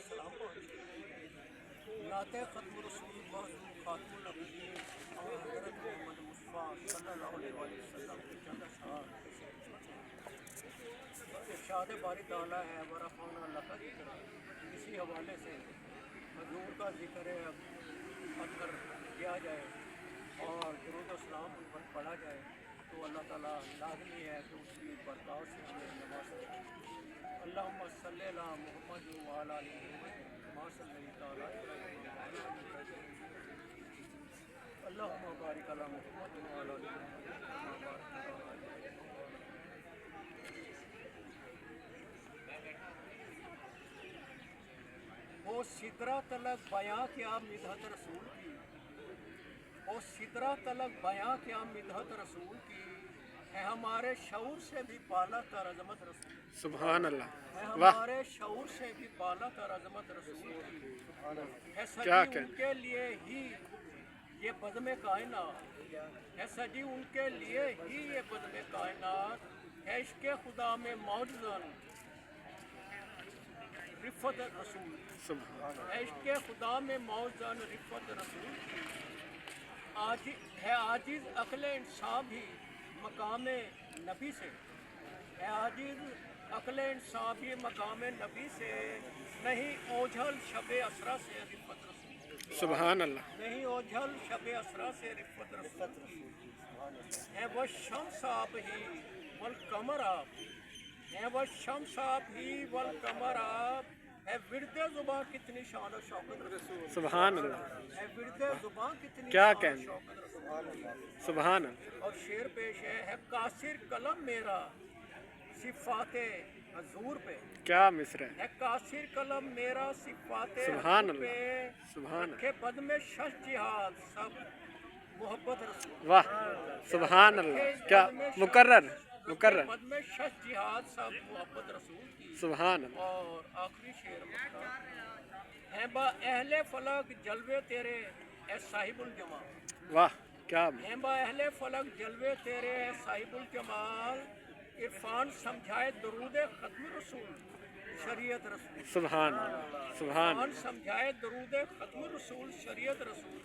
सलाम पहुँचे। नाते ख़त्म रसूल खातमुन नबीय्यीन हज़रत मोहम्मद मुस्तफ़ा सल्लल्लाहु अलैहि वसल्लम के चंद अशआर इरशाद बारी ताला है वरफ़अना लका ज़िक्रा। इसी हवाले से हजूर का जिक्र अगर किया जाए और दुरूद व सलाम उन पर पढ़ा जाए तो अल्लाह ताला लाज़मी है कि उसकी बरकत से हमें नवाज़े। अल्लाहुम्मा सल्ली अला मुहम्मद व अला आलि मुहम्मद कमा सल्लैता अला इब्राहीम व अला आलि इब्राहीम। अल्लाहुम्मा बारिक अला मुहम्मद व अला आलि मुहम्मद कमा बारकता अला इब्राहीम व अला आलि इब्राहीम। वो सिदरा तलक बयां क्या मिदहत रसूल की, वो सिदरा तलक बयां क्या मिदहत रसूल की है हमारे शऊर से भी बाला तर अज़मत रसूल। सुभान अल्लाह, है वाह हमारे शऊर से भी बाला तर अज़मत रसूल की है क्या सजी कहना। उनके लिए ही ये बज़्म कायनात है, सजी उनके लिए ही ये बज़्म कायनात है। इश्क़ खुदा में मौजज़न रिफ़त रसूल सुभान है, इश्क़ खुदा में मौजज़न रिफ़त रसूल की आज है। आजिज़ अक़ल इंसान भी मकाम नबी से है, आजिज़ अक़ल इंसान भी मकाम नबी से नहीं ओझल शब असरा से रिफ़त रसूल, सुभान अल्लाह, नहीं ओझल शब असरा से रिफ़त रसूल की है। वह शम्स आप ही वल कमर आप है, वह शम्स आप ही वल कमर आप है। विरदे ज़ुबां कितनी शान और शौकत रसूल सुभान अल्लाह, है, विरदे ज़ुबां कितनी क्या शान और कहना। शौकत रसूल। सुभान अल्लाह, और शेर पेश है कासिर कलम मेरा सिफ़ाते हजूर पे क्या मिसरा है। है, कासिर कलम मेरा सिफ़ाते सुभान हजूर पे अल्लाह, सुभान रखे बद में शश जिहाद सब मोहब्बत रसूल। अल्लाह, वाह सुभान अल्लाह, क्या मुकर्रर मुकर्रर, बद में शश जिहाद सब मोहब्बत रसूल की। सुभान अल्लाह, और आखिरी शेर है बा अहले फलक जलवे तेरे ए साहिबुल जमाल, वाह क्या हैं बा अहले फलक जलवे तेरे है साहिबुल जमाल। इरफान समझाए दरूद खत्म रसूल शरीयत रसूल, सुभान अल्लाह, सुभान इरफान समझाए दरूद खत्म रसूल शरीयत रसूल।